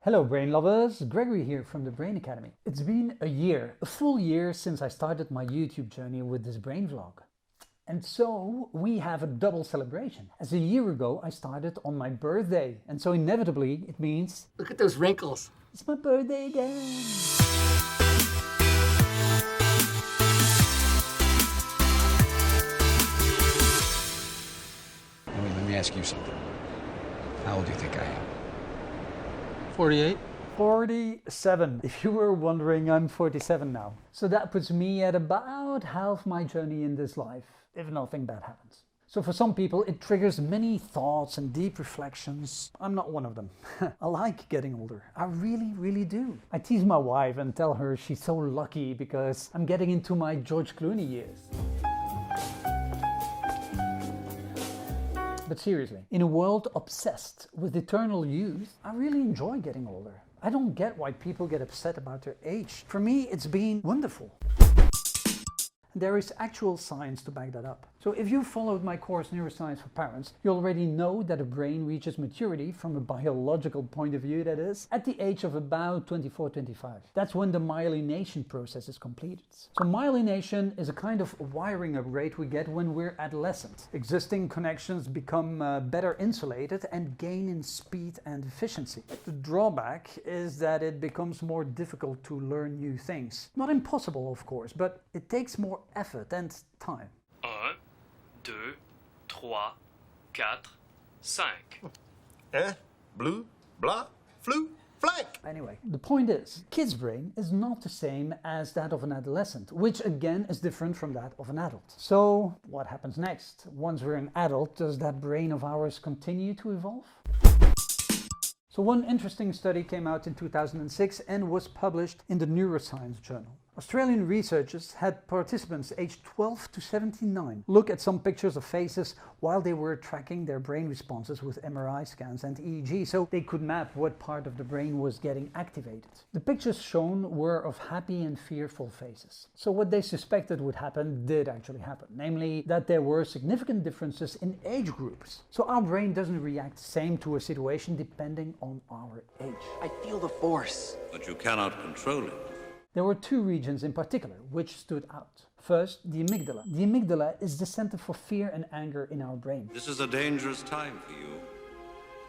Hello brain lovers, Gregory here from the Brain Academy. It's been a full year since I started my YouTube journey with this brain vlog. And so we have a double celebration. As a year ago I started on my birthday, and so inevitably it means... Look at those wrinkles. It's my birthday again! Let me ask you something. How old do you think I am? 48. 47. If you were wondering, I'm 47 now. So that puts me at about half my journey in this life, if nothing bad happens. So for some people it triggers many thoughts and deep reflections. I'm not one of them. I like getting older. I really do. I tease my wife and tell her she's so lucky because I'm getting into my George Clooney years. But seriously, in a world obsessed with eternal youth, I really enjoy getting older. I don't get why people get upset about their age. For me, it's been wonderful. There is actual science to back that up. So if you followed my course Neuroscience for Parents, you already know that a brain reaches maturity from a biological point of view, that is, at the age of about 24-25. That's when the myelination process is completed. So myelination is a kind of wiring upgrade we get when we're adolescent. Existing connections become better insulated and gain in speed and efficiency. The drawback is that it becomes more difficult to learn new things. Not impossible, of course, but it takes more effort and time. 1, 2, 3, 4, 5. Blue, blah, flu, flank. Anyway, the point is, kid's brain is not the same as that of an adolescent, which again is different from that of an adult. So what happens next? Once we're an adult, does that brain of ours continue to evolve? So one interesting study came out in 2006 and was published in the Neuroscience journal. Australian researchers had participants aged 12 to 79 look at some pictures of faces while they were tracking their brain responses with MRI scans and EEG, so they could map what part of the brain was getting activated. The pictures shown were of happy and fearful faces. So what they suspected would happen did actually happen, namely that there were significant differences in age groups. So our brain doesn't react the same to a situation depending on our age. I feel the force. But you cannot control it. There were two regions in particular which stood out. First, the amygdala. The amygdala is the center for fear and anger in our brain. This is a dangerous time for you,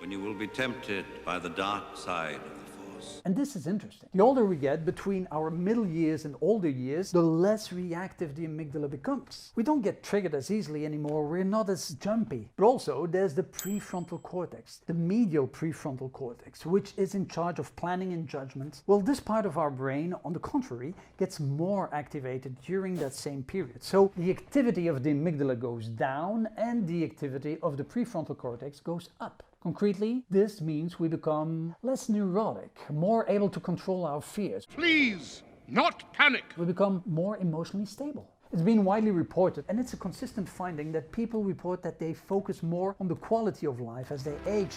when you will be tempted by the dark side of the Force. And this is interesting. The older we get, between our middle years and older years, the less reactive the amygdala becomes. We don't get triggered as easily anymore, we're not as jumpy. But also there's the prefrontal cortex, the medial prefrontal cortex, which is in charge of planning and judgment. Well, this part of our brain, on the contrary, gets more activated during that same period. So the activity of the amygdala goes down and the activity of the prefrontal cortex goes up. Concretely, this means we become less neurotic, more able to control our fears. Please, not panic. We become more emotionally stable. It's been widely reported, and it's a consistent finding, that people report that they focus more on the quality of life as they age.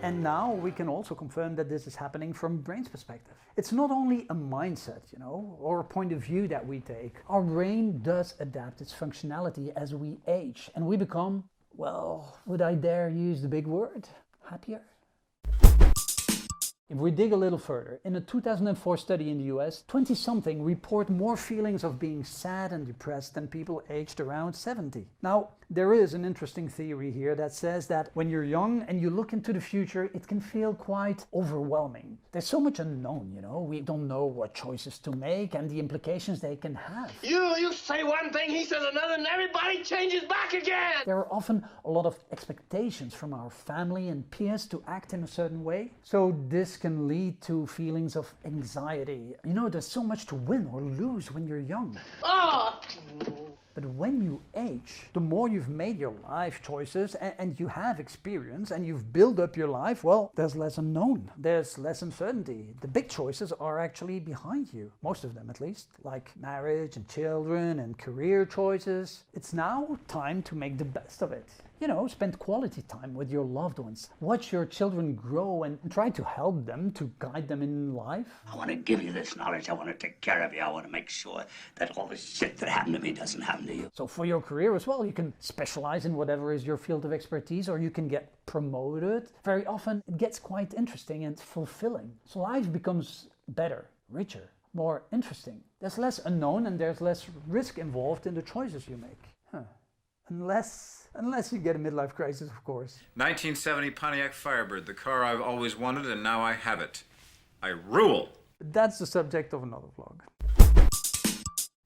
And now we can also confirm that this is happening from a brain's perspective. It's not only a mindset, or a point of view that we take. Our brain does adapt its functionality as we age, and we become, well, would I dare use the big word? Happier? If we dig a little further, in a 2004 study in the US, 20-something report more feelings of being sad and depressed than people aged around 70. Now, there is an interesting theory here that says that when you're young and you look into the future, it can feel quite overwhelming. There's so much unknown, we don't know what choices to make and the implications they can have. You say one thing, he says another, and everybody changes back again. There are often a lot of expectations from our family and peers to act in a certain way. So this can lead to feelings of anxiety. There's so much to win or lose when you're young. Oh! But when you age, the more you've made your life choices and you have experience and you've built up your life, well, there's less unknown, there's less uncertainty. The big choices are actually behind you, most of them at least, like marriage and children and career choices. It's now time to make the best of it. Spend quality time with your loved ones. Watch your children grow and try to help them, to guide them in life. I want to give you this knowledge. I want to take care of you. I want to make sure that all the shit that happened to me doesn't happen to you. So for your career as well, you can specialize in whatever is your field of expertise, or you can get promoted. Very often it gets quite interesting and fulfilling. So life becomes better, richer, more interesting. There's less unknown and there's less risk involved in the choices you make. Unless you get a midlife crisis, of course. 1970 Pontiac Firebird, the car I've always wanted, and now I have it. I rule! That's the subject of another vlog.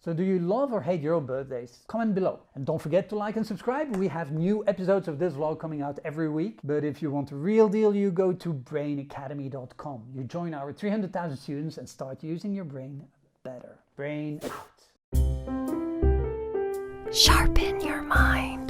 So do you love or hate your birthdays? Comment below. And don't forget to like and subscribe. We have new episodes of this vlog coming out every week. But if you want the real deal, you go to brainacademy.com. You join our 300,000 students and start using your brain better. Brain out. Sharpen your mind.